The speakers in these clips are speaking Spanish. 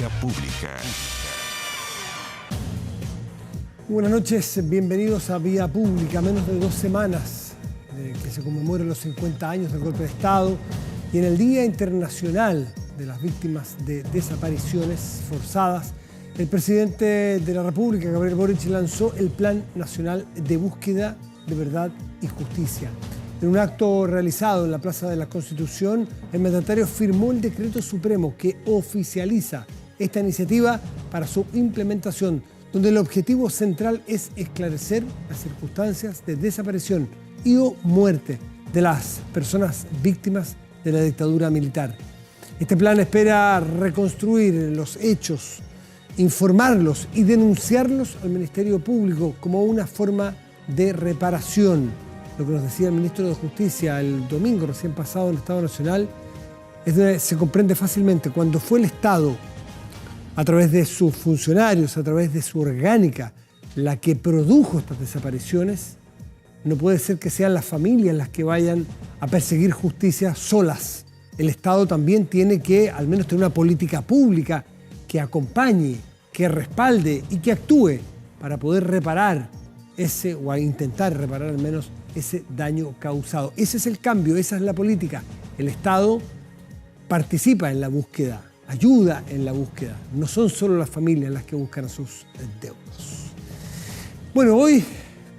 Vía Pública. Buenas noches, bienvenidos a Vía Pública. Menos de 2 semanas que se conmemoran los 50 años del golpe de Estado y en el Día Internacional de las Víctimas de Desapariciones Forzadas, el presidente de la República, Gabriel Boric, lanzó el Plan Nacional de Búsqueda de Verdad y Justicia. En un acto realizado en la Plaza de la Constitución, el mandatario firmó el decreto supremo que oficializa esta iniciativa para su implementación, donde el objetivo central es esclarecer las circunstancias de desaparición y o muerte de las personas víctimas de la dictadura militar. Este plan espera reconstruir los hechos, informarlos y denunciarlos al Ministerio Público como una forma de reparación. Lo que nos decía el ministro de Justicia el domingo recién pasado en el Estado Nacional se comprende fácilmente. Cuando fue el Estado, a través de sus funcionarios, a través de su orgánica, la que produjo estas desapariciones, no puede ser que sean las familias las que vayan a perseguir justicia solas. El Estado también tiene que, al menos, tener una política pública que acompañe, que respalde y que actúe para poder reparar o a intentar reparar al menos ese daño causado. Ese es el cambio, esa es la política. El Estado participa en la búsqueda, ayuda en la búsqueda. No son solo las familias las que buscan a sus deudos. Bueno, hoy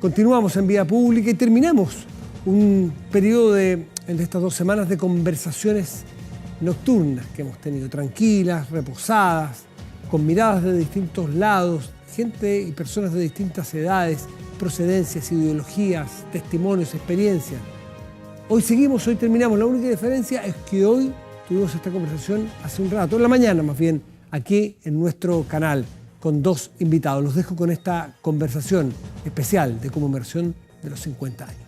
continuamos en Vía Pública y terminamos un periodo de estas 2 semanas de conversaciones nocturnas que hemos tenido, tranquilas, reposadas, con miradas de distintos lados, gente y personas de distintas edades, procedencias, ideologías, testimonios, experiencias. Hoy terminamos. La única diferencia es que hoy tuvimos esta conversación hace un rato, en la mañana más bien, aquí en nuestro canal, con 2 invitados. Los dejo con esta conversación especial de conmemoración de los 50 años.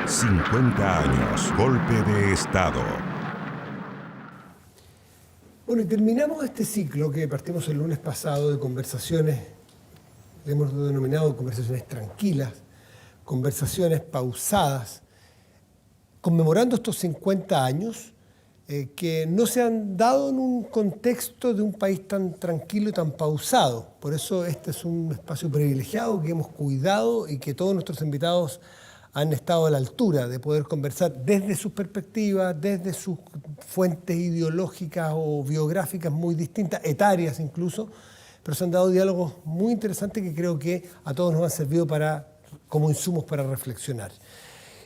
...50 años, golpe de Estado. Bueno, y terminamos este ciclo que partimos el lunes pasado de conversaciones, le hemos denominado conversaciones tranquilas, conversaciones pausadas, conmemorando estos 50 años que no se han dado en un contexto de un país tan tranquilo y tan pausado. Por eso este es un espacio privilegiado que hemos cuidado y que todos nuestros invitados han estado a la altura de poder conversar desde sus perspectivas, desde sus fuentes ideológicas o biográficas muy distintas, etarias incluso, pero se han dado diálogos muy interesantes que creo que a todos nos han servido como insumos para reflexionar.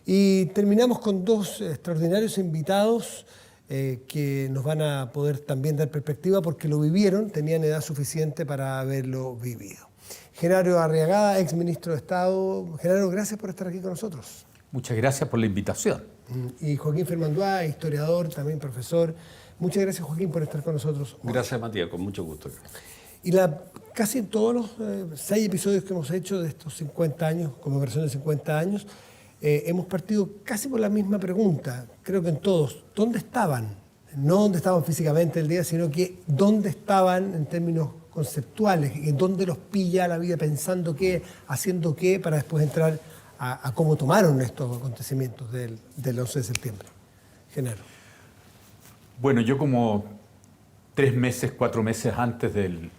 Y terminamos con 2 extraordinarios invitados que nos van a poder también dar perspectiva porque lo vivieron, tenían edad suficiente para haberlo vivido. Genaro Arriagada, ex ministro de Estado. Genaro, gracias por estar aquí con nosotros. Muchas gracias por la invitación. Y Joaquín Fermanduá, historiador, también profesor. Muchas gracias, Joaquín, por estar con nosotros hoy. Gracias, Matías, con mucho gusto. Y casi en todos los 6 episodios que hemos hecho de estos 50 años, conmemoración de 50 años, hemos partido casi por la misma pregunta, creo que en todos. ¿Dónde estaban? No dónde estaban físicamente el día, sino que dónde estaban en términos conceptuales, en dónde los pilla la vida pensando qué, haciendo qué, para después entrar a cómo tomaron estos acontecimientos del 11 de septiembre. Genaro. Bueno, yo como 3 meses, 4 meses antes del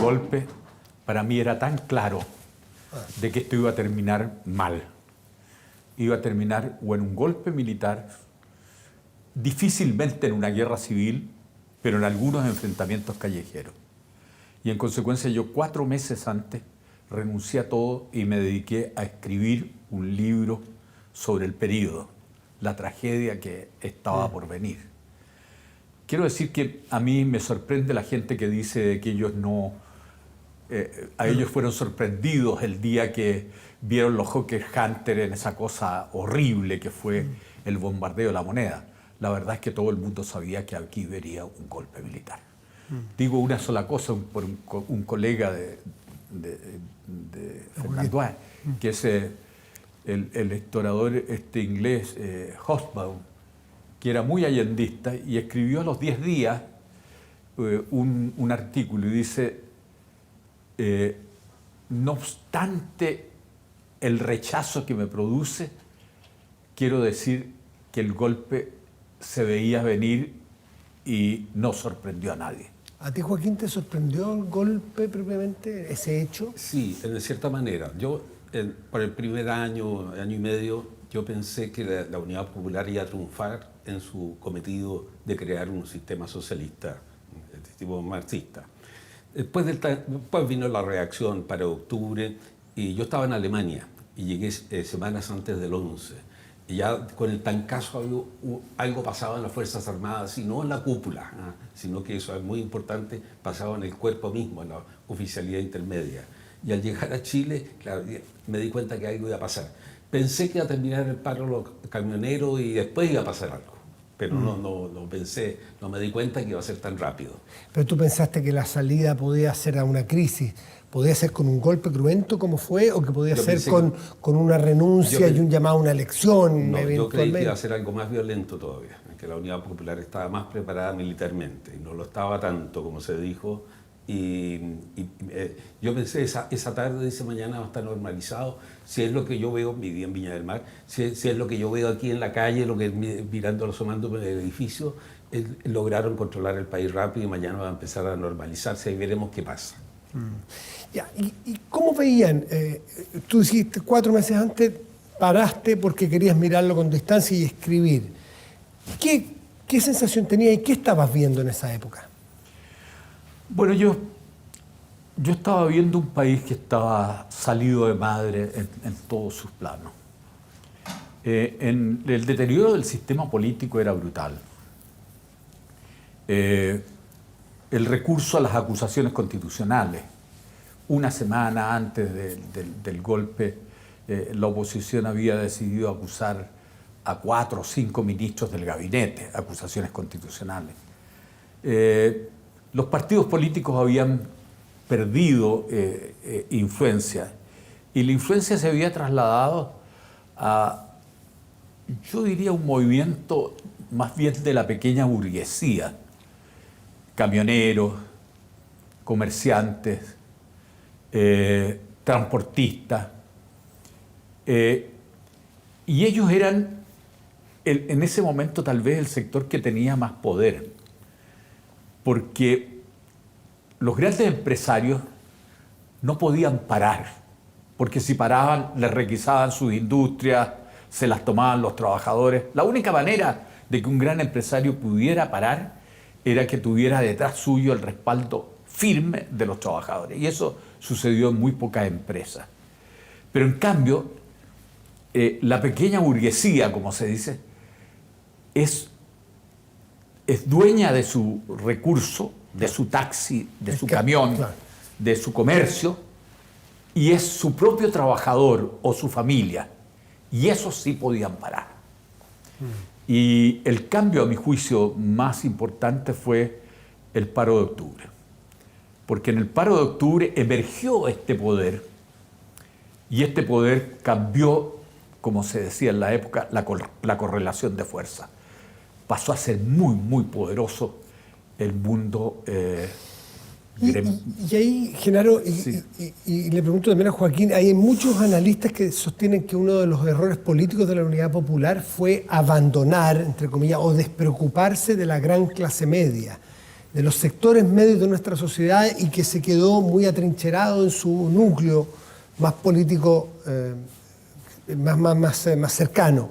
golpe, para mí era tan claro de que esto iba a terminar mal. Iba a terminar o en un golpe militar, difícilmente en una guerra civil, pero en algunos enfrentamientos callejeros. Y en consecuencia yo 4 meses antes renuncié a todo y me dediqué a escribir un libro sobre el periodo, la tragedia que estaba por venir. Quiero decir que a mí me sorprende la gente que dice que ellos ellos fueron sorprendidos el día que vieron los Hawker Hunter en esa cosa horrible que fue el bombardeo de La Moneda. La verdad es que todo el mundo sabía que aquí vería un golpe militar. Digo una sola cosa por un colega de Fermanduá, que es el historiador inglés Hobsbawm, que era muy allendista y escribió a los 10 días un artículo y dice, no obstante el rechazo que me produce, quiero decir que el golpe se veía venir y no sorprendió a nadie. ¿A ti, Joaquín, te sorprendió el golpe propiamente, ese hecho? Sí, de cierta manera. Yo, por el primer año, año y medio, yo pensé que la Unidad Popular iba a triunfar en su cometido de crear un sistema socialista de tipo marxista. Después vino la reacción para octubre y yo estaba en Alemania y llegué semanas antes del 11. Y ya con el tancazo algo pasaba en las Fuerzas Armadas, y no en la cúpula, sino que eso es muy importante, pasaba en el cuerpo mismo, en la oficialidad intermedia. Y al llegar a Chile, claro, me di cuenta que algo iba a pasar. Pensé que iba a terminar el paro los camioneros y después iba a pasar algo. Pero no pensé, no me di cuenta que iba a ser tan rápido. Pero tú pensaste que la salida podía ser a una crisis, podía ser con un golpe cruento como fue, o que podía ser con una renuncia y un llamado a una elección. No, yo creí que iba a ser algo más violento todavía, que la Unidad Popular estaba más preparada militarmente y no lo estaba tanto como se dijo. Yo pensé, esa tarde, dice, mañana va a estar normalizado. Si es lo que yo veo, viví en Viña del Mar, si es lo que yo veo aquí en la calle, lo que mirando, asomando por el edificio, lograron controlar el país rápido y mañana va a empezar a normalizarse y veremos qué pasa. Ya, ¿y cómo veían? Tú dijiste 4 meses antes paraste porque querías mirarlo con distancia y escribir. ¿Qué sensación tenías y qué estabas viendo en esa época? Bueno, yo estaba viendo un país que estaba salido de madre en todos sus planos. El deterioro del sistema político era brutal. El recurso a las acusaciones constitucionales. Una semana antes del golpe, la oposición había decidido acusar a 4 o 5 ministros del gabinete, acusaciones constitucionales. Los partidos políticos habían perdido influencia, y la influencia se había trasladado a, yo diría, un movimiento más bien de la pequeña burguesía, camioneros, comerciantes, transportistas, y ellos eran en ese momento tal vez el sector que tenía más poder, porque los grandes empresarios no podían parar, porque si paraban les requisaban sus industrias, se las tomaban los trabajadores. La única manera de que un gran empresario pudiera parar era que tuviera detrás suyo el respaldo firme de los trabajadores, y eso sucedió en muy pocas empresas. Pero en cambio, la pequeña burguesía, como se dice, es dueña de su recurso, de su taxi, de su camión, de su comercio, y es su propio trabajador o su familia, y esos sí podían parar. Y el cambio, a mi juicio, más importante fue el paro de octubre, porque en el paro de octubre emergió este poder, y este poder cambió, como se decía en la época, la correlación de fuerza. Pasó a ser muy, muy poderoso el mundo. Y ahí, Genaro, Sí. y le pregunto también a Joaquín, hay muchos analistas que sostienen que uno de los errores políticos de la Unidad Popular fue abandonar, entre comillas, o despreocuparse de la gran clase media, de los sectores medios de nuestra sociedad, y que se quedó muy atrincherado en su núcleo más político, más cercano.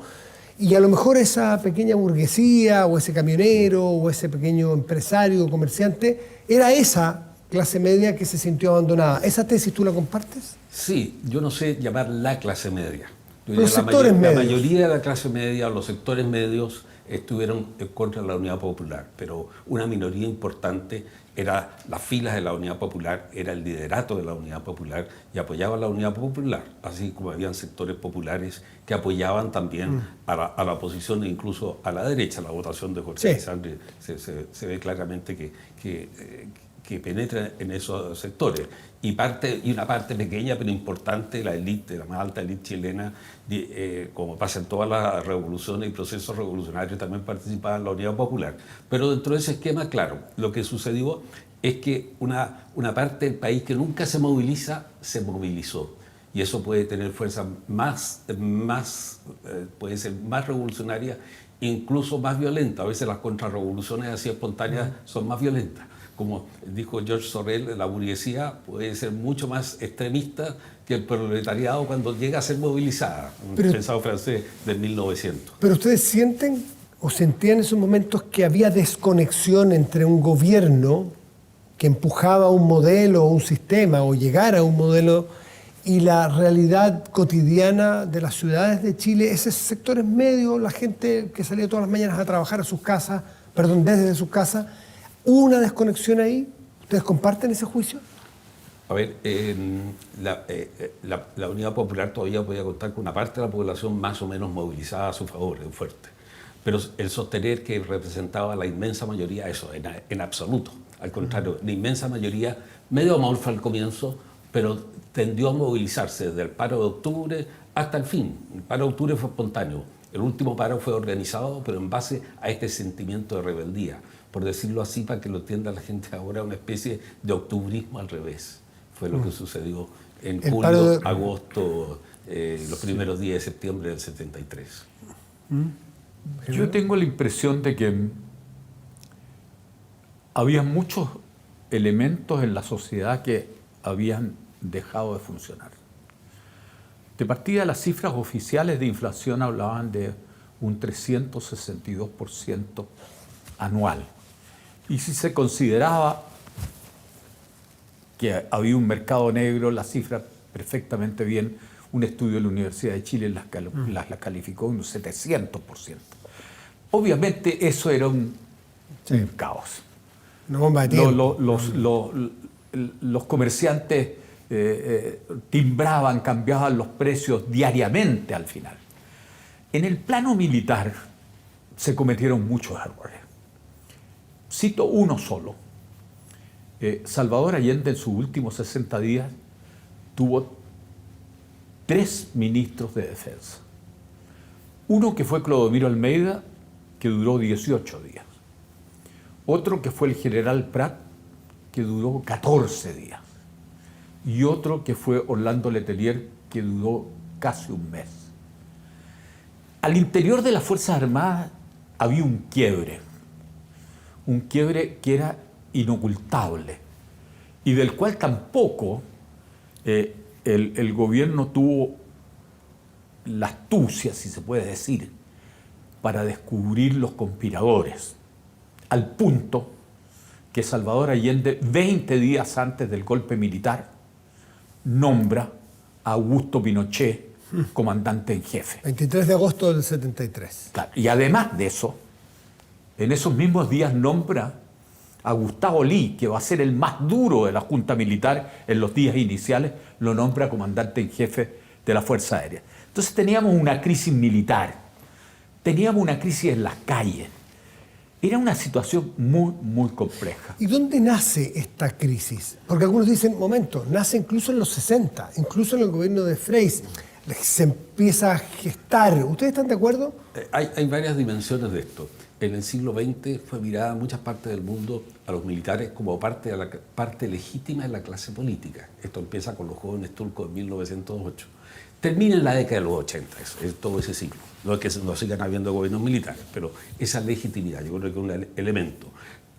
Y a lo mejor esa pequeña burguesía, o ese camionero, o ese pequeño empresario o comerciante, era esa clase media que se sintió abandonada. ¿Esa tesis tú la compartes? Sí, yo no sé llamar la clase media. Los sectores medios. La mayoría de la clase media, los sectores medios, estuvieron en contra de la Unidad Popular, pero una minoría importante era las filas de la Unidad Popular, era el liderato de la Unidad Popular y apoyaba a la Unidad Popular, así como habían sectores populares que apoyaban también a la oposición e incluso a la derecha. La votación de Jorge Alessandri se ve claramente que penetra en esos sectores. Y una parte pequeña pero importante, la élite, la más alta élite chilena, como pasa en todas las revoluciones y procesos revolucionarios, también participaba en la Unidad Popular. Pero dentro de ese esquema, claro, lo que sucedió es que una parte del país que nunca se moviliza, se movilizó. Y eso puede tener fuerza puede ser más revolucionaria incluso más violentas. A veces las contrarrevoluciones así espontáneas son más violentas. Como dijo George Sorel, la burguesía puede ser mucho más extremista que el proletariado cuando llega a ser movilizada, un pensado francés de 1900. Pero ustedes sienten o sentían en esos momentos que había desconexión entre un gobierno que empujaba un modelo o un sistema o llegara a un modelo y la realidad cotidiana de las ciudades de Chile, esos sectores medios, la gente que salía todas las mañanas a trabajar a sus casas, desde sus casas, ¿hubo una desconexión ahí? ¿Ustedes comparten ese juicio? A ver, la Unidad Popular todavía podía contar con una parte de la población más o menos movilizada a su favor, en fuerte. Pero el sostener que representaba la inmensa mayoría, eso, en absoluto. Al contrario, la inmensa mayoría, medio amorfa al comienzo, pero tendió a movilizarse desde el paro de octubre hasta el fin. El paro de octubre fue espontáneo. El último paro fue organizado, pero en base a este sentimiento de rebeldía. Por decirlo así, para que lo entienda la gente ahora, una especie de octubrismo al revés. Fue lo que sucedió en julio, agosto, los primeros días de septiembre del 73. Yo tengo la impresión de que había muchos elementos en la sociedad que habían dejado de funcionar. De partida, las cifras oficiales de inflación hablaban de un 362% anual. Y si se consideraba que había un mercado negro, la cifra perfectamente bien, un estudio de la Universidad de Chile las calificó en un 700%. Obviamente eso era un caos. Una bomba de tiempo. Los comerciantes timbraban, cambiaban los precios diariamente al final. En el plano militar se cometieron muchos errores. Cito uno solo. Salvador Allende en sus últimos 60 días tuvo 3 ministros de defensa. Uno que fue Clodomiro Almeida, que duró 18 días. Otro que fue el general Prat, que duró 14 días. Y otro que fue Orlando Letelier, que duró casi un mes. Al interior de las Fuerzas Armadas había un quiebre que era inocultable y del cual tampoco el gobierno tuvo la astucia, si se puede decir, para descubrir los conspiradores, al punto que Salvador Allende, 20 días antes del golpe militar, nombra a Augusto Pinochet comandante en jefe. 23 de agosto del 73. Claro, y además de eso, en esos mismos días nombra a Gustavo Lee, que va a ser el más duro de la Junta Militar en los días iniciales, lo nombra comandante en jefe de la Fuerza Aérea. Entonces teníamos una crisis militar, teníamos una crisis en las calles. Era una situación muy, muy compleja. ¿Y dónde nace esta crisis? Porque algunos dicen, momento, nace incluso en los 60, incluso en el gobierno de Frey, se empieza a gestar. ¿Ustedes están de acuerdo? Hay varias dimensiones de esto. En el siglo XX fue mirada en muchas partes del mundo a los militares como parte legítima de la clase política. Esto empieza con los jóvenes turcos en 1908. Termina en la década de los 80, es todo ese ciclo. No es que no sigan habiendo gobiernos militares, pero esa legitimidad, yo creo que es un elemento.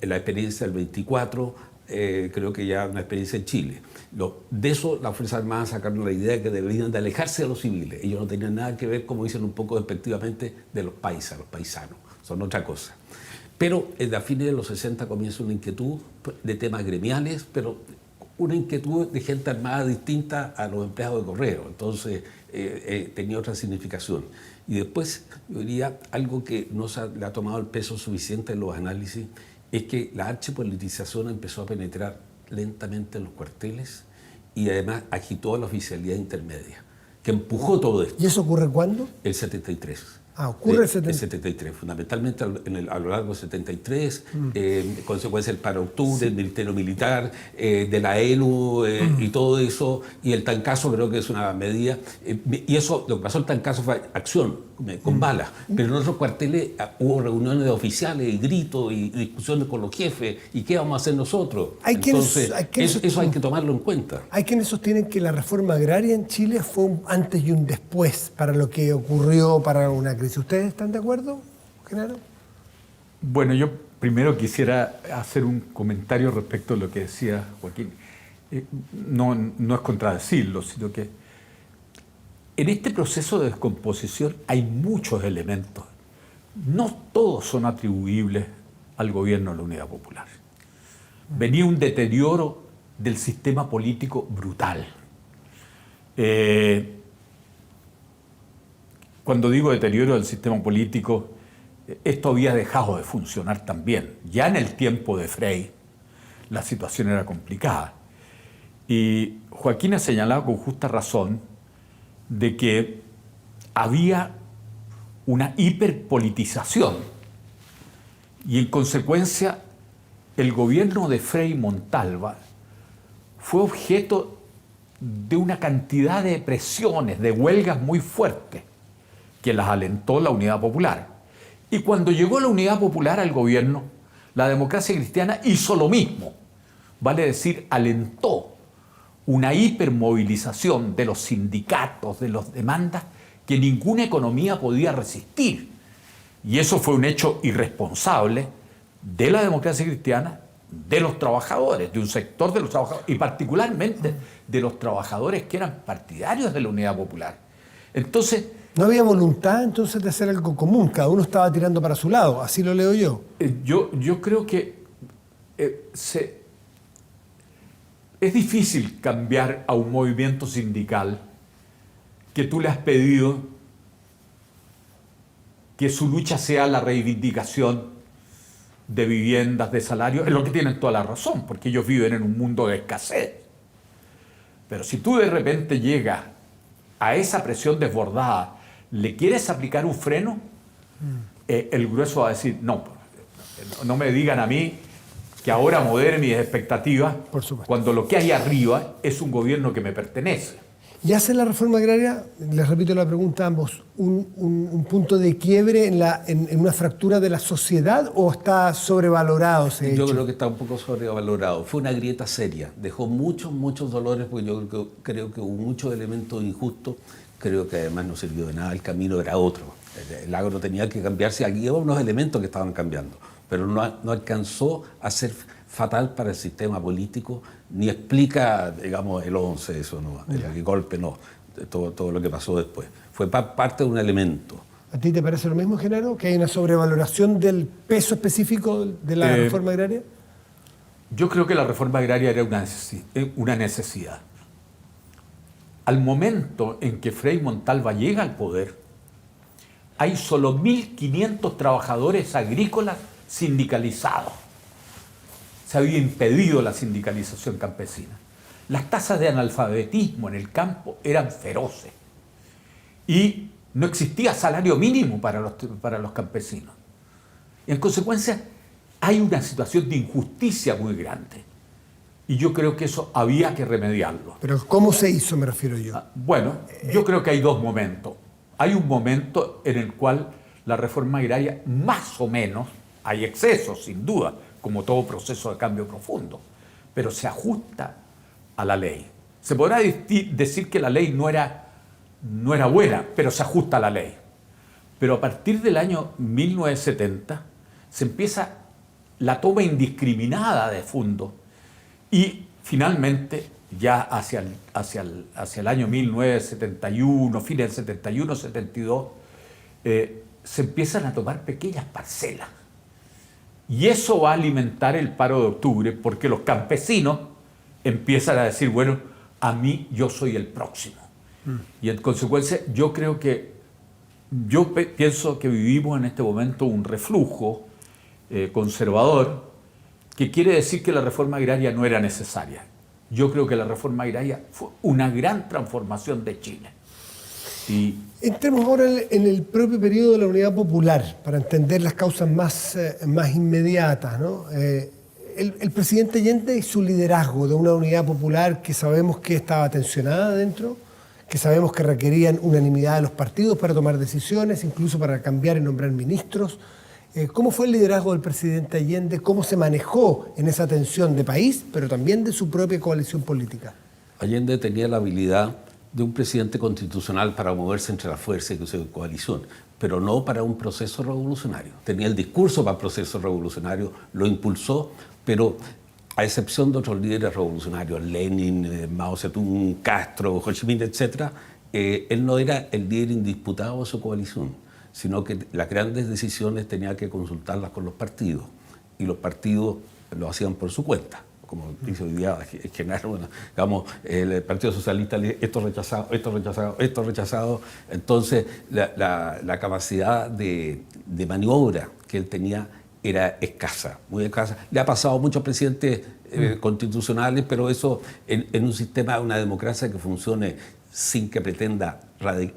En la experiencia del 24, creo que ya una experiencia en Chile. De eso las Fuerzas Armadas sacaron la idea que deberían de alejarse de los civiles. Ellos no tenían nada que ver, como dicen un poco despectivamente, de los paisanos, son otra cosa. Pero a fines de los 60 comienza una inquietud de temas gremiales, pero una inquietud de gente armada distinta a los empleados de correo. Entonces tenía otra significación. Y después, yo diría, algo que no le ha tomado el peso suficiente en los análisis, es que la archipolitización empezó a penetrar lentamente en los cuarteles y además agitó a la oficialidad intermedia, que empujó todo esto. ¿Y eso ocurre cuándo? El 73. Ocurre el 73, fundamentalmente a lo largo del 73, consecuencia del paro de octubre, del Ministerio Militar, de la ENU y todo eso, y el tancazo creo que es una medida, y eso, lo que pasó el tancazo fue acción, con balas, pero en otros cuarteles hubo reuniones de oficiales y gritos y discusiones con los jefes, y qué vamos a hacer nosotros. Entonces, eso hay que tomarlo en cuenta. Hay quienes sostienen que la reforma agraria en Chile fue un antes y un después para lo que ocurrió para una crisis. ¿Ustedes están de acuerdo? Genaro? Bueno, yo primero quisiera hacer un comentario respecto a lo que decía Joaquín. No es contradecirlo, sino que en este proceso de descomposición hay muchos elementos. No todos son atribuibles al gobierno de la Unidad Popular. Venía un deterioro del sistema político brutal. Cuando digo deterioro del sistema político, esto había dejado de funcionar también. Ya en el tiempo de Frei, la situación era complicada. Y Joaquín ha señalado con justa razón de que había una hiperpolitización y en consecuencia el gobierno de Frei Montalva fue objeto de una cantidad de presiones, de huelgas muy fuertes que las alentó la Unidad Popular. Y cuando llegó la Unidad Popular al gobierno, la Democracia Cristiana hizo lo mismo, vale decir, alentó una hipermovilización de los sindicatos, de las demandas, que ninguna economía podía resistir. Y eso fue un hecho irresponsable de la Democracia Cristiana, de los trabajadores, de un sector de los trabajadores, y particularmente de los trabajadores que eran partidarios de la Unidad Popular. Entonces, ¿no había voluntad entonces de hacer algo común? Cada uno estaba tirando para su lado, así lo leo yo. Yo creo que es difícil cambiar a un movimiento sindical que tú le has pedido que su lucha sea la reivindicación de viviendas, de salarios, es lo que tienen toda la razón, porque ellos viven en un mundo de escasez. Pero si tú de repente llegas a esa presión desbordada, le quieres aplicar un freno, el grueso va a decir, no me digan a mí que ahora modere mis expectativas, cuando lo que hay arriba es un gobierno que me pertenece. ¿Y hace la reforma agraria, les repito la pregunta a ambos, un punto de quiebre en una fractura de la sociedad o está sobrevalorado ese hecho? Yo creo que está un poco sobrevalorado. Fue una grieta seria, dejó muchos dolores, porque yo creo que hubo muchos elementos injustos, creo que además no sirvió de nada, el camino era otro. El agro tenía que cambiarse, aquí había unos elementos que estaban cambiando, pero no alcanzó a ser fatal para el sistema político, ni explica, digamos, el 11, eso no, el golpe no, todo lo que pasó después. Fue parte de un elemento. ¿A ti te parece lo mismo, Genaro, que hay una sobrevaloración del peso específico de la reforma agraria? Yo creo que la reforma agraria era una necesidad. Al momento en que Frei Montalva llega al poder, hay solo 1.500 trabajadores agrícolas sindicalizados. Se había impedido la sindicalización campesina. Las tasas de analfabetismo en el campo eran feroces y no existía salario mínimo para los campesinos. Y en consecuencia hay una situación de injusticia muy grande y yo creo que eso había que remediarlo. ¿Pero cómo se hizo, me refiero yo? Bueno, yo creo que hay dos momentos. Hay un momento en el cual la reforma agraria, más o menos, hay excesos sin duda, como todo proceso de cambio profundo, pero se ajusta a la ley. Se podrá decir que la ley no era buena, pero se ajusta a la ley. Pero a partir del año 1970 se empieza la toma indiscriminada de fondos y finalmente ya hacia el año 1971, fines del 71, 72, se empiezan a tomar pequeñas parcelas. Y eso va a alimentar el paro de octubre porque los campesinos empiezan a decir, bueno, a mí yo soy el próximo. Y en consecuencia yo pienso que vivimos en este momento un reflujo conservador que quiere decir que la reforma agraria no era necesaria. Yo creo que la reforma agraria fue una gran transformación de Chile. Entremos ahora en el propio periodo de la Unidad Popular, para entender las causas más inmediatas, ¿no? El presidente Allende y su liderazgo de una Unidad Popular que sabemos que estaba tensionada dentro, que sabemos que requerían unanimidad de los partidos para tomar decisiones, incluso para cambiar y nombrar ministros. ¿Cómo fue el liderazgo del presidente Allende? ¿Cómo se manejó en esa tensión de país, pero también de su propia coalición política? Allende tenía la habilidad de un presidente constitucional para moverse entre las fuerzas y su coalición, pero no para un proceso revolucionario. Tenía el discurso para el proceso revolucionario, lo impulsó, pero a excepción de otros líderes revolucionarios, Lenin, Mao Zedong, Castro, Ho Chi Minh, etc., él no era el líder indisputado de su coalición, sino que las grandes decisiones tenía que consultarlas con los partidos, y los partidos lo hacían por su cuenta. Como dice hoy día Genaro, bueno, digamos, el Partido Socialista, esto rechazado, esto rechazado, esto rechazado. Entonces, la capacidad de maniobra que él tenía era escasa, muy escasa. Le ha pasado a muchos presidentes constitucionales, pero eso en un sistema, una democracia que funcione sin que pretenda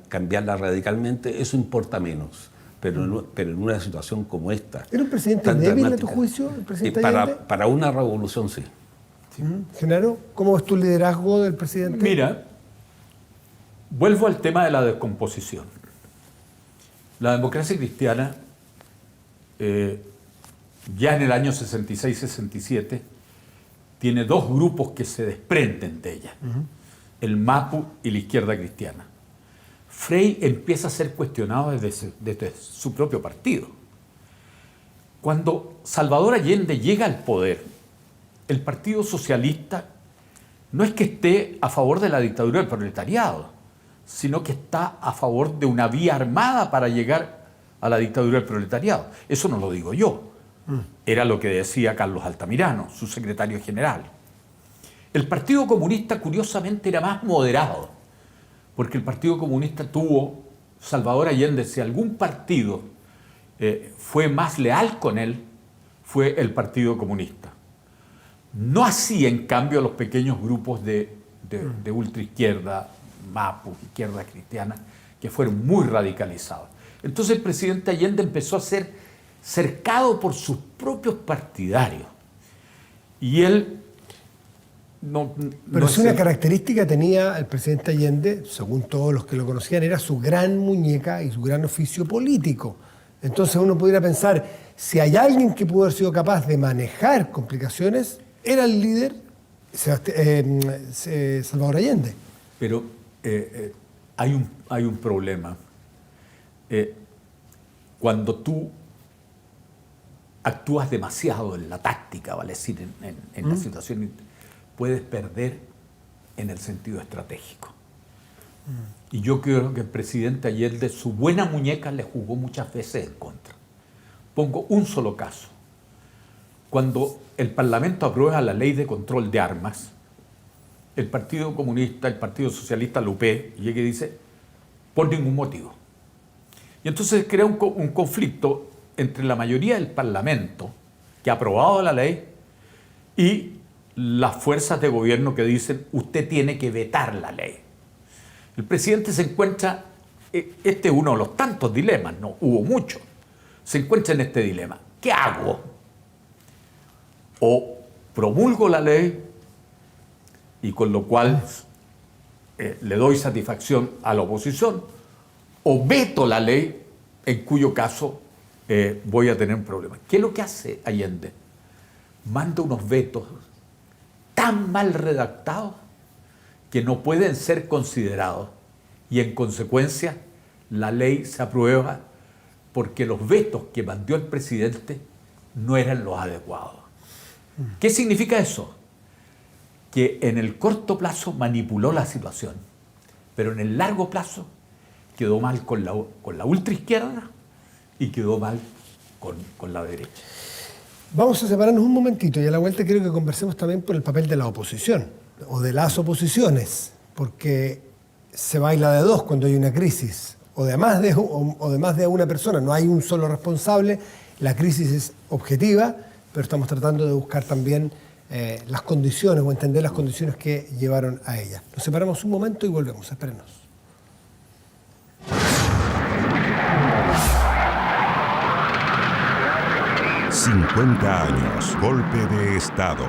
cambiarla radicalmente, eso importa menos. Pero en una situación como esta... ¿Era un presidente débil a tu juicio, el presidente Allende? Para una revolución, sí. Genaro, ¿cómo ves tu liderazgo del presidente? Mira, vuelvo al tema de la descomposición. La democracia cristiana, ya en el año 66-67, tiene dos grupos que se desprenden de ella, el MAPU y la izquierda cristiana. Frei empieza a ser cuestionado desde su propio partido. Cuando Salvador Allende llega al poder, el Partido Socialista no es que esté a favor de la dictadura del proletariado, sino que está a favor de una vía armada para llegar a la dictadura del proletariado. Eso no lo digo yo. Era lo que decía Carlos Altamirano, su secretario general. El Partido Comunista, curiosamente, era más moderado, porque el Partido Comunista tuvo, Salvador Allende, si algún partido fue más leal con él, fue el Partido Comunista. No así, en cambio, los pequeños grupos de ultraizquierda, MAPU, izquierda cristiana, que fueron muy radicalizados. Entonces el presidente Allende empezó a ser cercado por sus propios partidarios. Y él... Pero si una característica tenía el presidente Allende, según todos los que lo conocían, era su gran muñeca y su gran oficio político. Entonces uno pudiera pensar, si hay alguien que pudo haber sido capaz de manejar complicaciones, era el líder Salvador Allende. Pero hay un problema. Cuando tú actúas demasiado en la táctica, vale decir, en la situación, puedes perder en el sentido estratégico. Y yo creo que el presidente Allende, su buena muñeca le jugó muchas veces en contra. Pongo un solo caso. Cuando el Parlamento aprueba la ley de control de armas, el Partido Comunista, el Partido Socialista, la UP, llega y dice, por ningún motivo. Y entonces crea un conflicto entre la mayoría del Parlamento, que ha aprobado la ley, y las fuerzas de gobierno que dicen, usted tiene que vetar la ley. El presidente se encuentra, este es uno de los tantos dilemas, no hubo muchos, se encuentra en este dilema. ¿Qué hago? O promulgo la ley, y con lo cual le doy satisfacción a la oposición, o veto la ley, en cuyo caso voy a tener un problema. ¿Qué es lo que hace Allende? Manda unos vetos tan mal redactados que no pueden ser considerados, y en consecuencia la ley se aprueba porque los vetos que mandó el presidente no eran los adecuados. ¿Qué significa eso? Que en el corto plazo manipuló la situación, pero en el largo plazo quedó mal con la ultraizquierda y quedó mal con la derecha. Vamos a separarnos un momentito y a la vuelta quiero que conversemos también por el papel de la oposición o de las oposiciones, porque se baila de dos cuando hay una crisis, o de más de una persona, no hay un solo responsable, la crisis es objetiva, pero estamos tratando de buscar también las condiciones o entender las condiciones que llevaron a ella. Nos separamos un momento y volvemos, espérenos. ...50 años, golpe de Estado.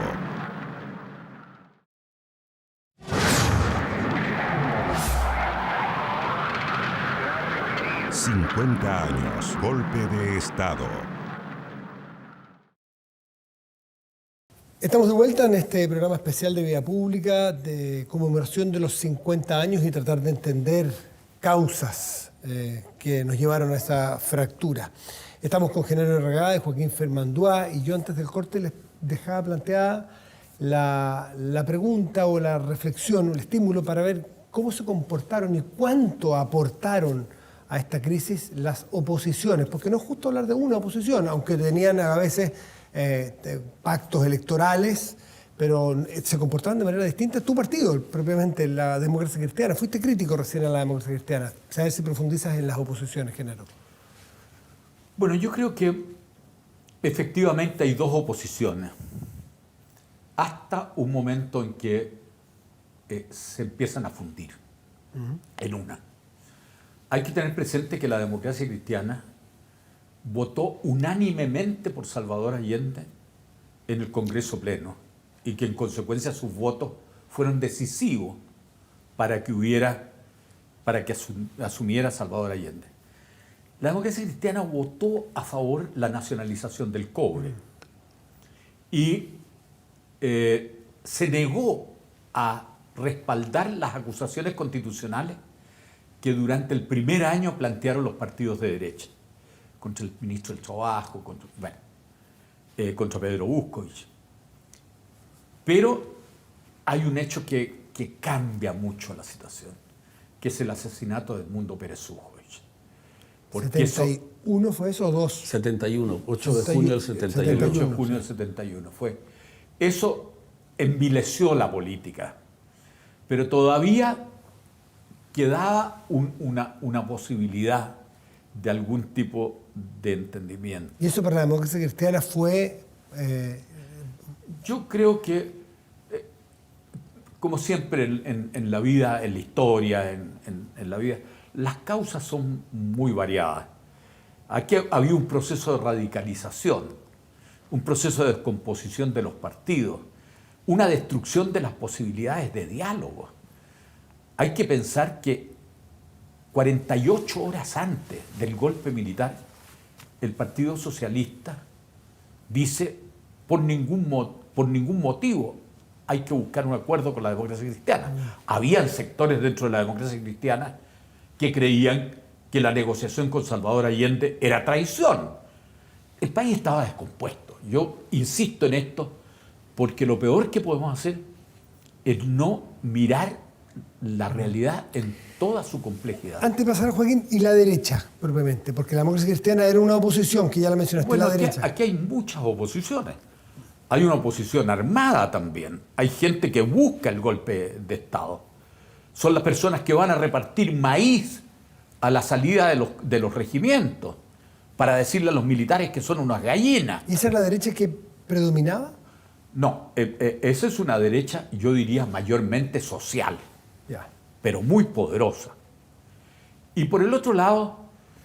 ...50 años, golpe de Estado. Estamos de vuelta en este programa especial de Vía Pública de conmemoración de los 50 años y tratar de entender causas que nos llevaron a esa fractura. Estamos con Genaro Regadas, Joaquín Fermanduá, y yo antes del corte les dejaba planteada la pregunta o la reflexión o el estímulo para ver cómo se comportaron y cuánto aportaron a esta crisis las oposiciones, porque no es justo hablar de una oposición, aunque tenían a veces pactos electorales, pero se comportaban de manera distinta. Tu partido, propiamente la Democracia Cristiana, fuiste crítico recién a la Democracia Cristiana. A ver si profundizas en las oposiciones, Genaro. Bueno, yo creo que efectivamente hay dos oposiciones, hasta un momento en que se empiezan a fundir en una. Hay que tener presente que la Democracia Cristiana votó unánimemente por Salvador Allende en el Congreso Pleno y que en consecuencia sus votos fueron decisivos para que asumiera Salvador Allende. La Democracia Cristiana votó a favor la nacionalización del cobre y se negó a respaldar las acusaciones constitucionales que durante el primer año plantearon los partidos de derecha contra el ministro del Trabajo, contra Pedro Buscovich. Pero hay un hecho que cambia mucho la situación, que es el asesinato de Edmundo Pérez Ujovich. Porque ¿71 fue eso o 2? 71, 8 de junio del 71. 8 de junio del 71 fue. Eso envileció la política, pero todavía quedaba una posibilidad de algún tipo de entendimiento. ¿Y eso para la Democracia Cristiana fue...? Yo creo que, como siempre en la vida, en la historia, en la vida, las causas son muy variadas. Aquí había un proceso de radicalización, un proceso de descomposición de los partidos, una destrucción de las posibilidades de diálogo. Hay que pensar que 48 horas antes del golpe militar, el Partido Socialista dice, por ningún motivo hay que buscar un acuerdo con la Democracia Cristiana. Habían sectores dentro de la Democracia Cristiana que creían que la negociación con Salvador Allende era traición. El país estaba descompuesto. Yo insisto en esto porque lo peor que podemos hacer es no mirar la realidad en toda su complejidad. Antes de pasar, Joaquín, y la derecha, propiamente, porque la Democracia Cristiana era una oposición, que ya la mencionaste, bueno, la derecha. Aquí hay muchas oposiciones. Hay una oposición armada también. Hay gente que busca el golpe de Estado. Son las personas que van a repartir maíz a la salida de los regimientos para decirle a los militares que son unas gallinas. ¿Y esa es la derecha que predominaba? No, esa es una derecha, yo diría, mayormente social, pero muy poderosa. Y por el otro lado,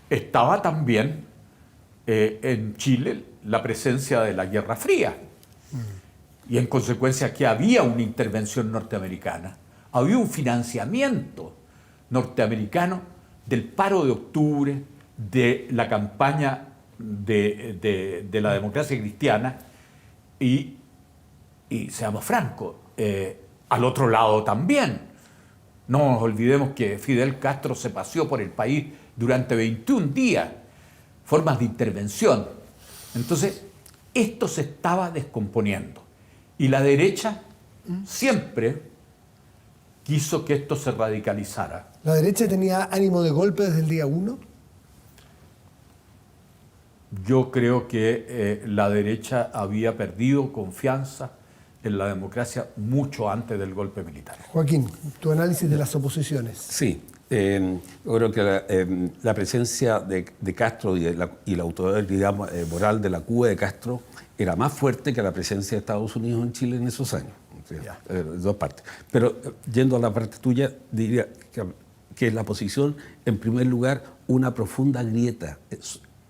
estaba también en Chile la presencia de la Guerra Fría. Y en consecuencia aquí había una intervención norteamericana, había un financiamiento norteamericano del paro de octubre, de la campaña de la Democracia Cristiana y seamos francos, al otro lado también. No nos olvidemos que Fidel Castro se paseó por el país durante 21 días, formas de intervención. Entonces, esto se estaba descomponiendo. Y la derecha siempre quiso que esto se radicalizara. ¿La derecha tenía ánimo de golpe desde el día 1? Yo creo que la derecha había perdido confianza en la democracia mucho antes del golpe militar. Joaquín, tu análisis de las oposiciones. Sí, yo creo que la presencia de Castro y la autoridad moral de la Cuba de Castro era más fuerte que la presencia de Estados Unidos en Chile en esos años. Dos partes. Pero yendo a la parte tuya, diría que la posición, en primer lugar, una profunda grieta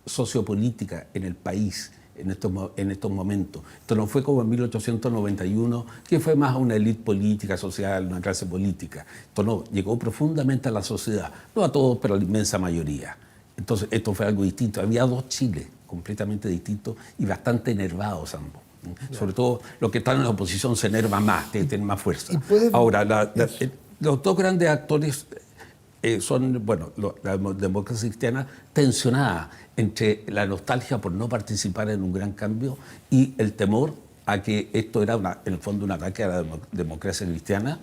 sociopolítica en el país en estos momentos. Esto no fue como en 1891, que fue más una élite política, social, una clase política. Esto no, llegó profundamente a la sociedad, no a todos, pero a la inmensa mayoría. Entonces, esto fue algo distinto. Había dos Chiles completamente distintos y bastante enervados ambos. Sobre todo los que están en la oposición se enervan más, tienen más fuerza. Ahora, los dos grandes actores son, bueno, la democracia cristiana tensionada entre la nostalgia por no participar en un gran cambio y el temor a que esto era en el fondo un ataque a la democracia cristiana.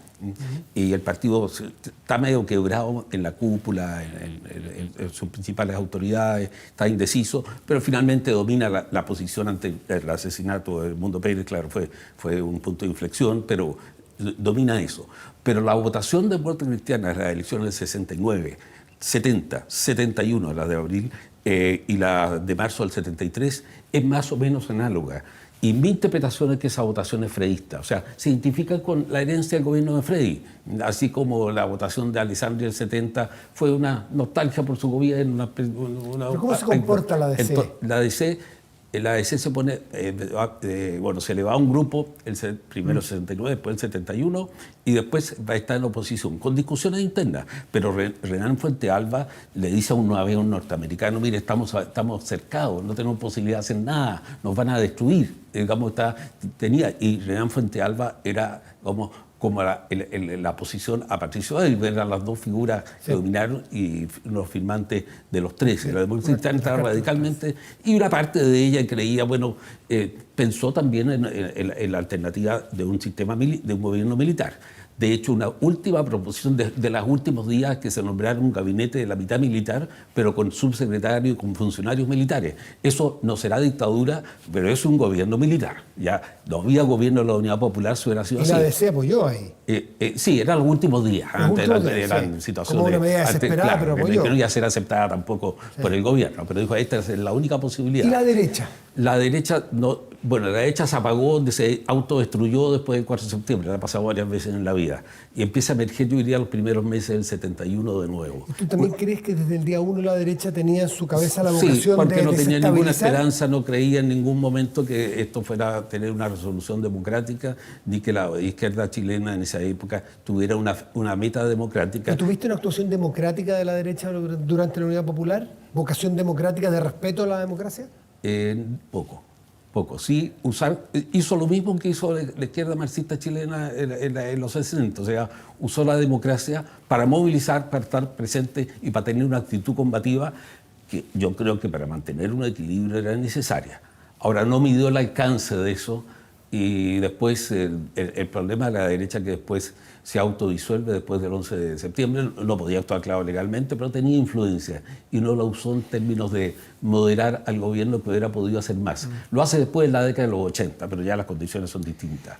Y el partido está medio quebrado en la cúpula, en sus principales autoridades, está indeciso, pero finalmente domina la posición ante el asesinato de Edmundo Pérez. Claro, fue un punto de inflexión, pero domina eso. Pero la votación de muerte cristiana en las elecciones del 69, 70, 71, la de abril, y la de marzo del 73, es más o menos análoga. Y mi interpretación es que esa votación es freísta, o sea, se identifica con la herencia del gobierno de Frey, así como la votación de Alessandri del 70 fue una nostalgia por su gobierno. ¿Pero cómo se comporta la DC? La DC se pone, bueno, se le va a un grupo, primero el 69, después el 71, y después va a estar en oposición, con discusiones internas. Pero Renan Fuentealba le dice a un norteamericano, mire, estamos cercados, no tenemos posibilidad de hacer nada, nos van a destruir. Digamos, y Renan Fuentealba era como la posición a Patricio Aylwin, eran las dos figuras que dominaron y los firmantes de los 13. La democracia cristiana estaba radicalmente, y una parte de ella creía, bueno, pensó también en la alternativa de un sistema, de un gobierno militar. De hecho, una última proposición de los últimos días que se nombrara un gabinete de la mitad militar, pero con subsecretario y con funcionarios militares. Eso no será dictadura, pero es un gobierno militar. Ya no había gobierno de la Unidad Popular, si hubiera sido así. ¿Y la DC apoyó ahí? Sí, eran los últimos días. Antes eran situaciones. Como una medida desesperada, claro, pero apoyó. Que no iba a ser aceptada tampoco por el gobierno. Pero dijo, esta es la única posibilidad. ¿Y la derecha? La derecha no. Bueno, la derecha se apagó, se autodestruyó después del 4 de septiembre, la ha pasado varias veces en la vida. Y empieza a emerger, yo diría, los primeros meses del 71 de nuevo. ¿Y tú también crees que desde el día 1 la derecha tenía en su cabeza la vocación de Sí, porque no tenía ninguna desestabilizar? esperanza, no creía en ningún momento que esto fuera a tener una resolución democrática, ni que la izquierda chilena en esa época tuviera una meta democrática. ¿Y tuviste una actuación democrática de la derecha durante la Unidad Popular? ¿Vocación democrática de respeto a la democracia? Poco. Sí, hizo lo mismo que hizo la izquierda marxista chilena en los 60, o sea, usó la democracia para movilizar, para estar presente y para tener una actitud combativa que yo creo que para mantener un equilibrio era necesaria. Ahora, no midió el alcance de eso, y después el problema de la derecha, que después se autodisuelve después del 11 de septiembre, no podía actuar, claro, legalmente, pero tenía influencia y no la usó en términos de moderar al gobierno, que hubiera podido hacer más. Lo hace después en la década de los 80, pero ya las condiciones son distintas.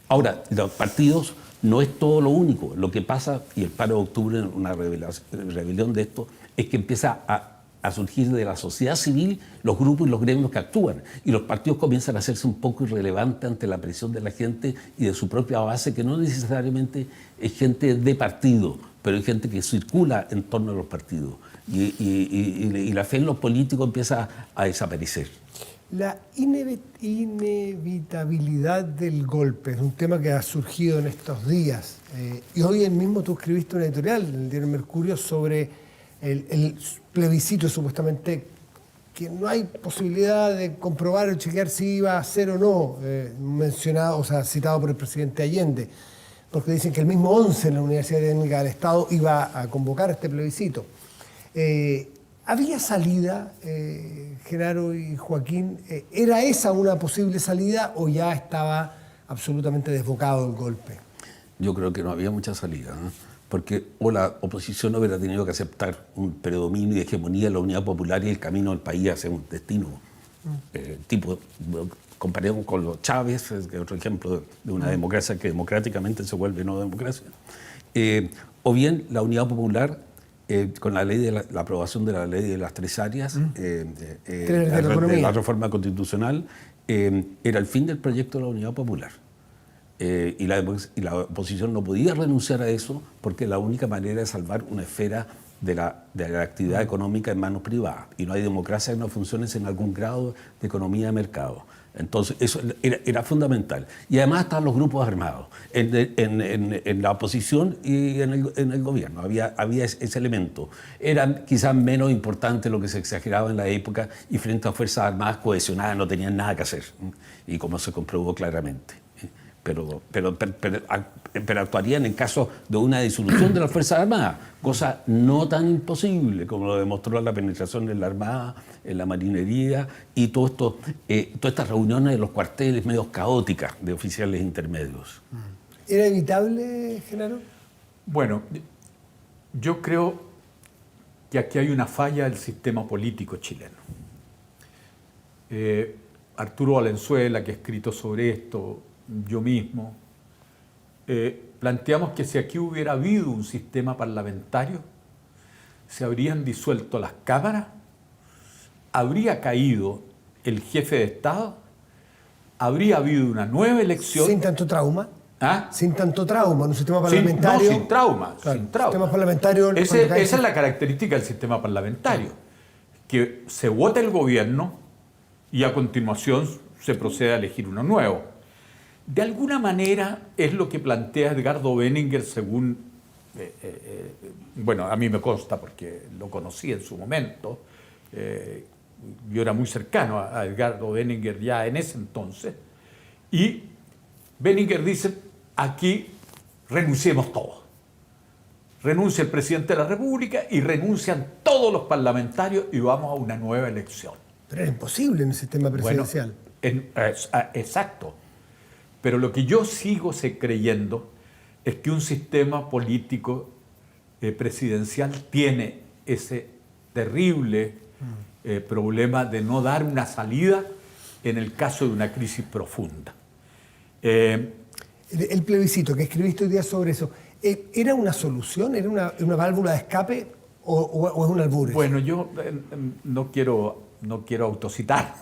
Ahora, los partidos no es todo lo único. Lo que pasa, y el paro de octubre, una rebelión de esto, es que empieza a surgir de la sociedad civil los grupos y los gremios que actúan. Y los partidos comienzan a hacerse un poco irrelevantes ante la presión de la gente y de su propia base, que no necesariamente es gente de partido, pero hay gente que circula en torno a los partidos. Y la fe en los políticos empieza a desaparecer. La inevitabilidad del golpe es un tema que ha surgido en estos días. Y hoy mismo tú escribiste una editorial en el diario Mercurio sobre el plebiscito, supuestamente, que no hay posibilidad de comprobar o chequear si iba a ser o no mencionado, o sea, citado por el presidente Allende, porque dicen que el mismo 11 en la Universidad Técnica del Estado iba a convocar este plebiscito. ¿Había salida, Genaro y Joaquín? ¿Era esa una posible salida o ya estaba absolutamente desbocado el golpe? Yo creo que no había mucha salida, ¿no? Porque o la oposición no hubiera tenido que aceptar un predominio y hegemonía de la Unidad Popular y el camino del país hacia un destino comparemos con los Chávez, que es otro ejemplo de una democracia que democráticamente se vuelve no democracia, o bien la Unidad Popular con la ley de la aprobación de la ley de las 3 áreas de la reforma constitucional, era el fin del proyecto de la Unidad Popular. Y la oposición no podía renunciar a eso, porque la única manera de salvar una esfera de la actividad económica en manos privadas. Y no hay democracia que no funcione sin algún grado de economía de mercado. Entonces, eso era fundamental. Y además estaban los grupos armados en la oposición y en el gobierno. Había ese elemento. Era quizás menos importante lo que se exageraba en la época, y frente a fuerzas armadas cohesionadas no tenían nada que hacer. Y como se comprobó claramente. Pero actuarían en caso de una disolución de las Fuerzas Armadas, cosa no tan imposible como lo demostró la penetración en la Armada, en la Marinería y todas estas reuniones de los cuarteles medios caóticas de oficiales intermedios. ¿Era evitable, Genaro? Bueno, yo creo que aquí hay una falla del sistema político chileno. Arturo Valenzuela, que ha escrito sobre esto, yo mismo, planteamos que si aquí hubiera habido un sistema parlamentario, se habrían disuelto las cámaras, habría caído el jefe de Estado, habría habido una nueva elección. ¿Sin tanto trauma? ¿Ah? Sin tanto trauma, en un sistema parlamentario. Sin trauma. Claro, sin trauma. Sistema parlamentario. Esa es la característica del sistema parlamentario, que se vota el gobierno y a continuación se procede a elegir uno nuevo. De alguna manera es lo que plantea Edgardo Benninger según, bueno, a mí me consta porque lo conocí en su momento, yo era muy cercano a Edgardo Benninger ya en ese entonces, y Benninger dice, aquí renunciemos todos. Renuncia el presidente de la República y renuncian todos los parlamentarios y vamos a una nueva elección. Pero era imposible en el sistema presidencial. Bueno, exacto. Pero lo que yo sigo creyendo es que un sistema político presidencial tiene ese terrible problema de no dar una salida en el caso de una crisis profunda. El plebiscito que escribiste hoy día sobre eso, ¿era una solución? ¿Era una válvula de escape o es un albur? Bueno, yo no quiero autocitarme,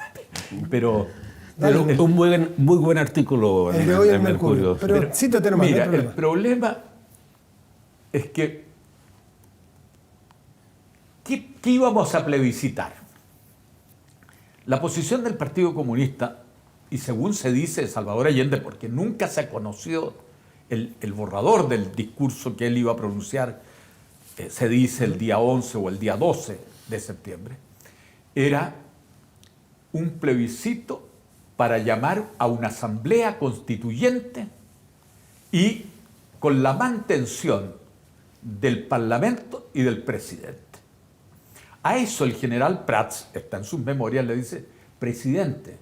pero un muy buen artículo el de hoy en Mercurio. Pero cítate nomás. Mira, no el problema es que ¿qué íbamos a plebiscitar? La posición del Partido Comunista, y según se dice de Salvador Allende, porque nunca se ha conocido el borrador del discurso que él iba a pronunciar, se dice el día 11 o el día 12 de septiembre, era un plebiscito para llamar a una asamblea constituyente y con la mantención del Parlamento y del presidente. A eso el general Prats, está en sus memorias, le dice, presidente,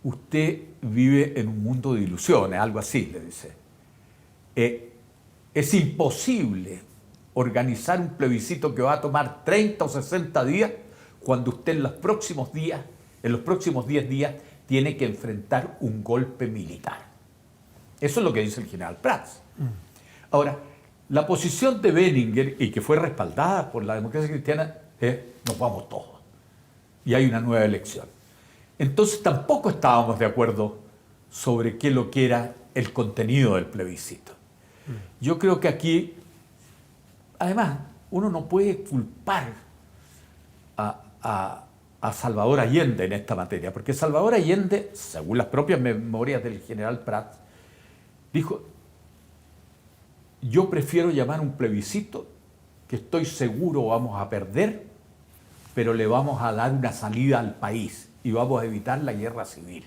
usted vive en un mundo de ilusiones, algo así, le dice. Es imposible organizar un plebiscito que va a tomar 30 o 60 días cuando usted en los próximos 10 días, tiene que enfrentar un golpe militar. Eso es lo que dice el general Prats. Ahora, la posición de Benninger, y que fue respaldada por la democracia cristiana, es nos vamos todos. Y hay una nueva elección. Entonces tampoco estábamos de acuerdo sobre qué lo que era el contenido del plebiscito. Yo creo que aquí, además, uno no puede culpar a Salvador Allende en esta materia, porque Salvador Allende, según las propias memorias del general Prats, dijo, yo prefiero llamar un plebiscito que estoy seguro vamos a perder, pero le vamos a dar una salida al país y vamos a evitar la guerra civil.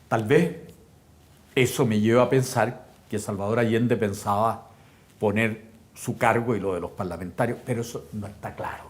Tal vez eso me lleva a pensar que Salvador Allende pensaba poner su cargo y lo de los parlamentarios, pero eso no está claro.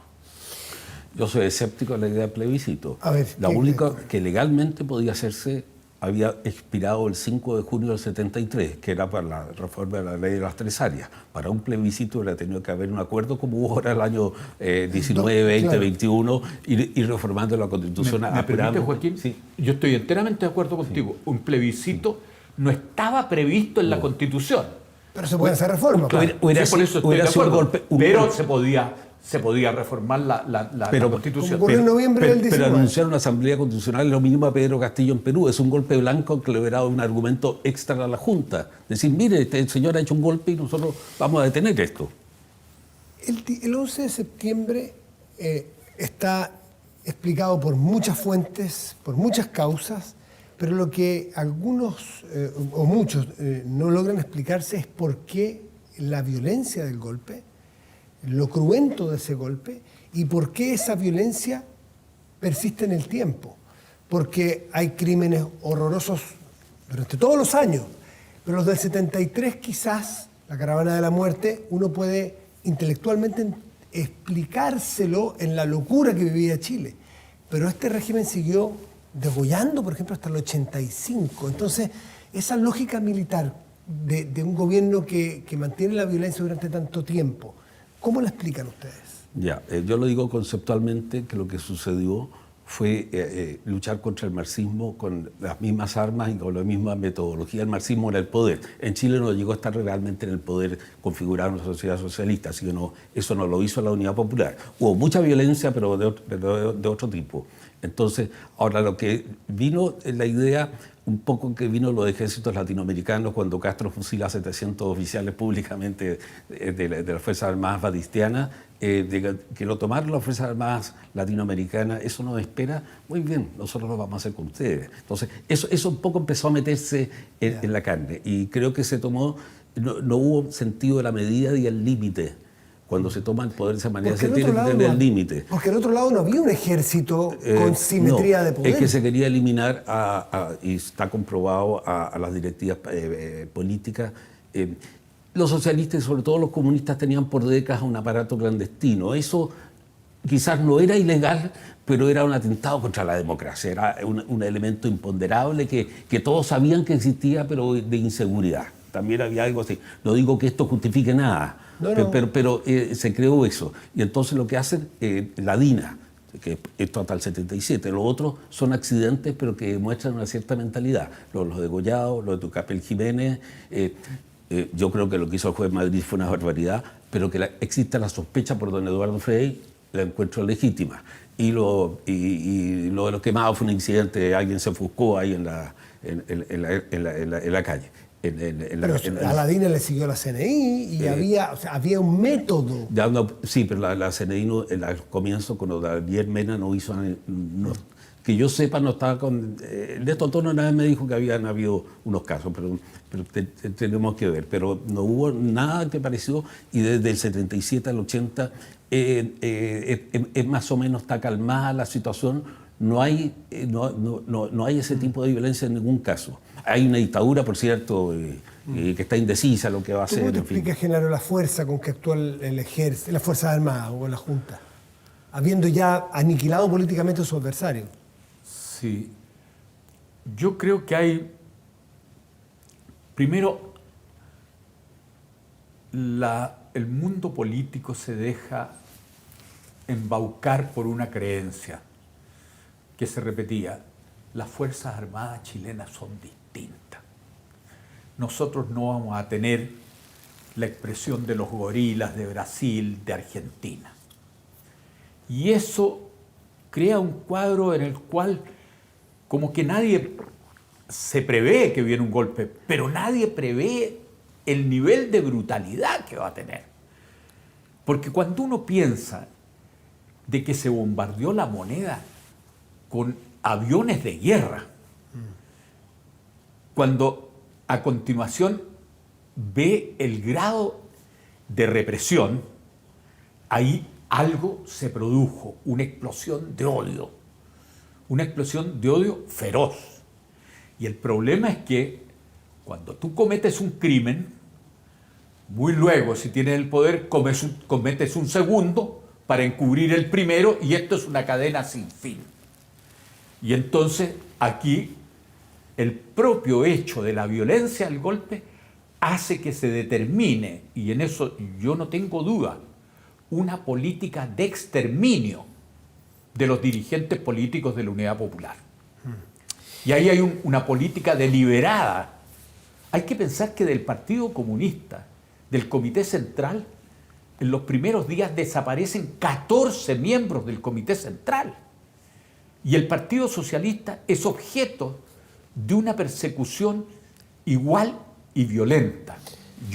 Yo soy escéptico de la idea de plebiscito. A ver, la única que legalmente podía hacerse había expirado el 5 de junio del 73, que era para la reforma de la ley de las 3 áreas. Para un plebiscito hubiera tenido que haber un acuerdo como hubo ahora el año 19, 20, claro. 21, y reformando la Constitución. ¿Me permite, Joaquín? Sí. Yo estoy enteramente de acuerdo contigo. Sí. Un plebiscito no estaba previsto en la Constitución. Pero se pueden hacer reformas. Hubiera sido un golpe, pero se podía reformar la Constitución. Como ocurrió en noviembre del 19. Pero anunciar una asamblea constitucional es lo mismo a Pedro Castillo en Perú. Es un golpe blanco que le hubiera dado un argumento extra a la Junta. Decir, mire, este señor ha hecho un golpe y nosotros vamos a detener esto. El 11 de septiembre está explicado por muchas fuentes, por muchas causas, pero lo que algunos o muchos no logran explicarse es por qué la violencia del golpe, lo cruento de ese golpe y por qué esa violencia persiste en el tiempo. Porque hay crímenes horrorosos durante todos los años, pero los del 73 quizás, la caravana de la muerte, uno puede intelectualmente explicárselo en la locura que vivía Chile. Pero este régimen siguió degollando, por ejemplo, hasta el 85. Entonces, esa lógica militar de un gobierno que mantiene la violencia durante tanto tiempo, ¿cómo la explican ustedes? Ya, yo lo digo conceptualmente, que lo que sucedió fue luchar contra el marxismo con las mismas armas y con la misma metodología. El marxismo era el poder. En Chile no llegó a estar realmente en el poder configurar una sociedad socialista, así que eso no lo hizo la Unidad Popular. Hubo mucha violencia, pero de otro tipo. Entonces, ahora lo que vino es la idea, un poco que vino los ejércitos latinoamericanos cuando Castro fusila a 700 oficiales públicamente de las Fuerzas Armadas batistianas, que lo tomaron las Fuerzas Armadas latinoamericanas, eso nos espera, muy bien, nosotros lo vamos a hacer con ustedes. Entonces, eso un poco empezó a meterse en la carne y creo que se tomó, no hubo sentido de la medida y el límite. Cuando se toma el poder de esa manera, se tiene que tener el límite. Porque al otro lado no había un ejército con simetría de poder. Es que se quería eliminar, y está comprobado, a las directivas políticas. Los socialistas y sobre todo los comunistas tenían por décadas un aparato clandestino. Eso quizás no era ilegal, pero era un atentado contra la democracia. Era un elemento imponderable que todos sabían que existía, pero de inseguridad. También había algo así. No digo que esto justifique nada. No. Pero se creó eso. Y entonces lo que hacen la DINA, que esto hasta el 77, los otros son accidentes, pero que muestran una cierta mentalidad. Los degollados, los de Tucapel Jiménez, yo creo que lo que hizo el juez de Madrid fue una barbaridad, pero que existe la sospecha por don Eduardo Frei, la encuentro legítima. Y lo de los quemados fue un incidente, alguien se ofuscó ahí en la calle. A la DINA le siguió la CNI y había un método. Sí, pero la CNI al comienzo, cuando Daniel Mena no hizo... que yo sepa, no estaba con... Néstor Tono una vez me dijo que habían habido unos casos, pero tenemos que ver. Pero no hubo nada que pareció, y desde el 77 al 80 es más o menos, está calmada la situación. No hay ese tipo de violencia en ningún caso. Hay una dictadura, por cierto, que está indecisa lo que va a hacer. ¿Cómo te explica, Genaro, la fuerza con que actúa el ejército, las Fuerzas Armadas o la Junta, habiendo ya aniquilado políticamente a su adversario? Sí. Yo creo que hay, primero, el mundo político se deja embaucar por una creencia que se repetía: las Fuerzas Armadas chilenas son distintas. Nosotros no vamos a tener la expresión de los gorilas de Brasil, de Argentina. Y eso crea un cuadro en el cual como que nadie se prevé que viene un golpe, pero nadie prevé el nivel de brutalidad que va a tener. Porque cuando uno piensa de que se bombardeó La Moneda con aviones de guerra, cuando a continuación ve el grado de represión, ahí algo se produjo, una explosión de odio feroz. Y el problema es que cuando tú cometes un crimen, muy luego, si tienes el poder, cometes un segundo para encubrir el primero, y esto es una cadena sin fin. Y entonces aquí el propio hecho de la violencia del golpe hace que se determine, y en eso yo no tengo duda, una política de exterminio de los dirigentes políticos de la Unidad Popular. Y ahí hay una política deliberada. Hay que pensar que del Partido Comunista, del Comité Central, en los primeros días desaparecen 14 miembros del Comité Central. Y el Partido Socialista es objeto de una persecución igual y violenta.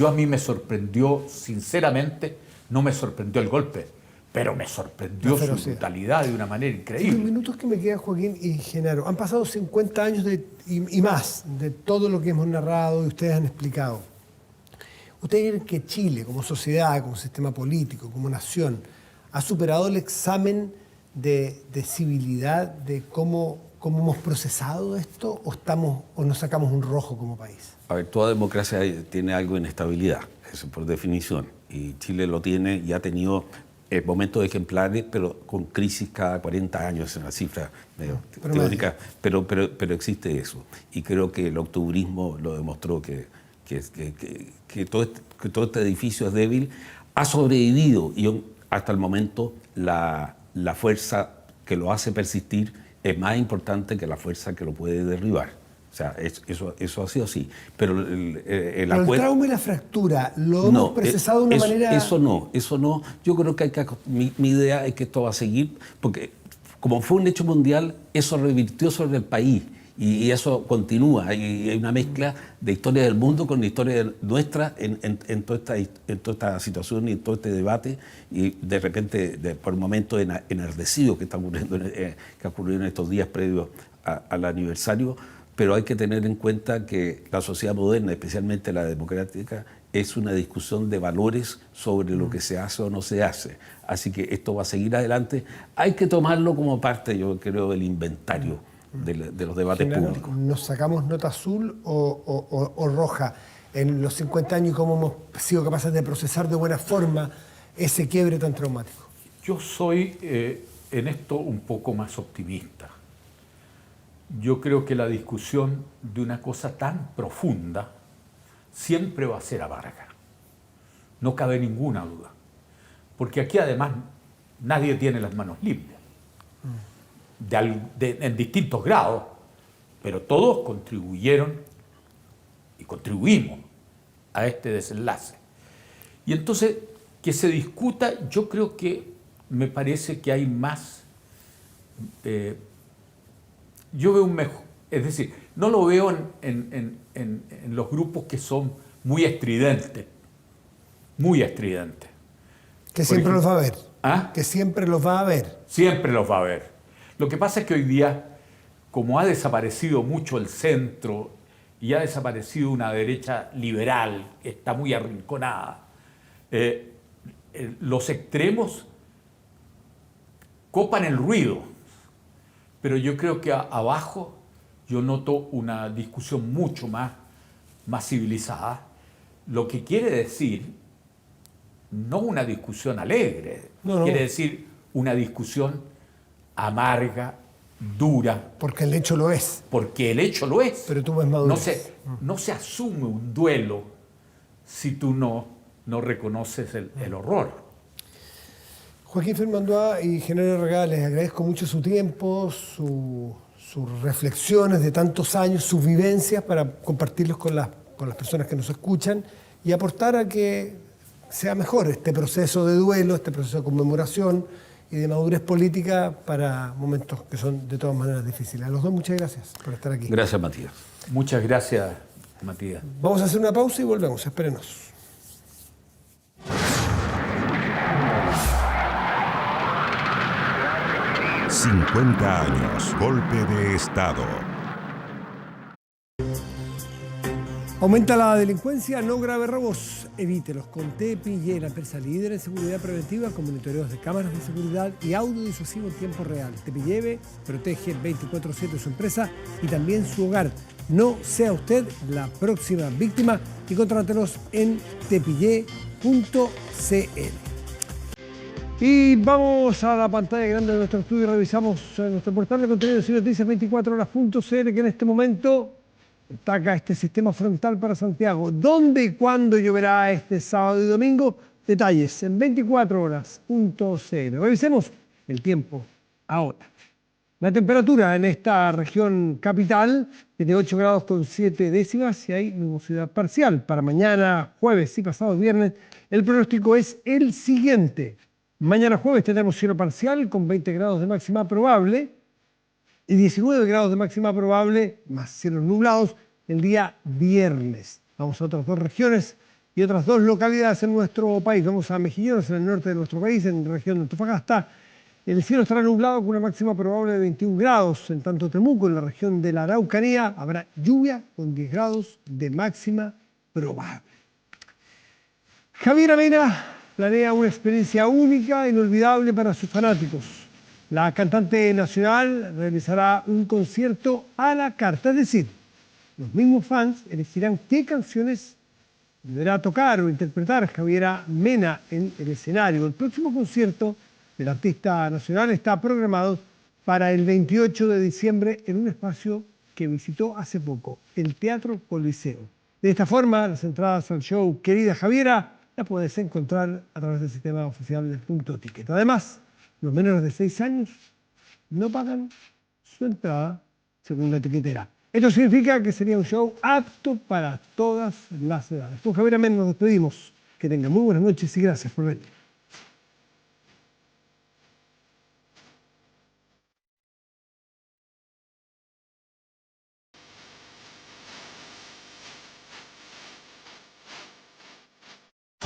A mí me sorprendió, sinceramente, No me sorprendió el golpe, pero me sorprendió su brutalidad de una manera increíble. En los minutos que me quedan, Joaquín y Genaro, han pasado 50 años y más de todo lo que hemos narrado y ustedes han explicado. ¿Ustedes creen que Chile, como sociedad, como sistema político, como nación, ha superado el examen de civilidad, de cómo hemos procesado esto, o nos sacamos un rojo como país? A ver, toda democracia tiene algo de inestabilidad, eso por definición. Y Chile lo tiene y ha tenido momentos ejemplares, pero con crisis cada 40 años, es una cifra medio teórica, pero existe eso. Y creo que el octubrismo lo demostró que todo este edificio es débil, ha sobrevivido y hasta el momento la fuerza que lo hace persistir es más importante que la fuerza que lo puede derribar. O sea, eso ha sido así. Pero el trauma y la fractura lo hemos procesado de una manera... Eso no. Yo creo que mi idea es que esto va a seguir, porque como fue un hecho mundial, eso revirtió sobre el país. Y eso continúa, hay una mezcla de historia del mundo con la historia nuestra en toda esta situación y en todo este debate, y de repente, por momentos enardecido que ha ocurrido en estos días previos al aniversario, pero hay que tener en cuenta que la sociedad moderna, especialmente la democrática, es una discusión de valores sobre lo que se hace o no se hace. Así que esto va a seguir adelante. Hay que tomarlo como parte, yo creo, del inventario de los debates públicos. ¿Nos sacamos nota azul o roja en los 50 años y cómo hemos sido capaces de procesar de buena forma ese quiebre tan traumático? Yo soy en esto un poco más optimista. Yo creo que la discusión de una cosa tan profunda siempre va a ser amarga. No cabe ninguna duda. Porque aquí además nadie tiene las manos limpias. En distintos grados, pero todos contribuyeron y contribuimos a este desenlace. Y entonces, que se discuta, yo creo que me parece que hay más... yo veo un mejor... Es decir, no lo veo en los grupos que son muy estridentes. Muy estridentes. Que siempre los va a haber. ¿Ah? Que siempre los va a haber. Siempre los va a haber. Lo que pasa es que hoy día, como ha desaparecido mucho el centro y ha desaparecido una derecha liberal que está muy arrinconada, los extremos copan el ruido, pero yo creo que abajo yo noto una discusión mucho más civilizada, lo que quiere decir no una discusión alegre, quiere decir una discusión amarga, dura. Porque el hecho lo es. Porque el hecho lo es. Pero tú ves madurez. No se asume un duelo si tú no reconoces el horror. Joaquín Fermandoa y Genaro Regal, les agradezco mucho su tiempo, sus reflexiones de tantos años, sus vivencias para compartirlos con las personas que nos escuchan y aportar a que sea mejor este proceso de duelo, este proceso de conmemoración y de madurez política para momentos que son de todas maneras difíciles. A los dos, muchas gracias por estar aquí. Gracias, Matías. Muchas gracias, Matías. Vamos a hacer una pausa y volvemos. Espérenos. ...50 años, golpe de Estado. Aumenta la delincuencia, no grave robos. Evítelos con TPY, la empresa líder en seguridad preventiva con monitoreos de cámaras de seguridad y audio disuasivo en tiempo real. TPY protege 24/7 su empresa y también su hogar. No sea usted la próxima víctima y contrátelos en tpy.cl. Y vamos a la pantalla grande de nuestro estudio y revisamos nuestro portal de contenido de Noticias 24horas.cl, que en este momento destaca este sistema frontal para Santiago. ¿Dónde y cuándo lloverá este sábado y domingo? Detalles en 24horas.cl. Revisemos el tiempo ahora. La temperatura en esta región capital es de 8 grados con 7 décimas y hay nubosidad parcial. Para mañana, jueves y pasado viernes, el pronóstico es el siguiente. Mañana jueves tendremos cielo parcial con 20 grados de máxima probable y 19 grados de máxima probable, más cielos nublados, el día viernes. Vamos a otras dos regiones. y otras 2 localidades en nuestro país. Vamos a Mejillones, en el norte de nuestro país, en la región de Antofagasta. El cielo estará nublado con una máxima probable de 21 grados. En tanto Temuco, en la región de la Araucanía, habrá lluvia con 10 grados de máxima probable. Javiera Mena planea una experiencia única e inolvidable para sus fanáticos. La cantante nacional realizará un concierto a la carta, es decir, los mismos fans elegirán qué canciones deberá tocar o interpretar Javiera Mena en el escenario. El próximo concierto del artista nacional está programado para el 28 de diciembre en un espacio que visitó hace poco, el Teatro Coliseo. De esta forma, las entradas al show Querida Javiera las puedes encontrar a través del sistema oficial del Punto Ticket. Además, los menores de 6 años no pagan su entrada según la etiquetera. Esto significa que sería un show apto para todas las edades. Con Javiera Mena nos despedimos. Que tengan muy buenas noches y gracias por venir.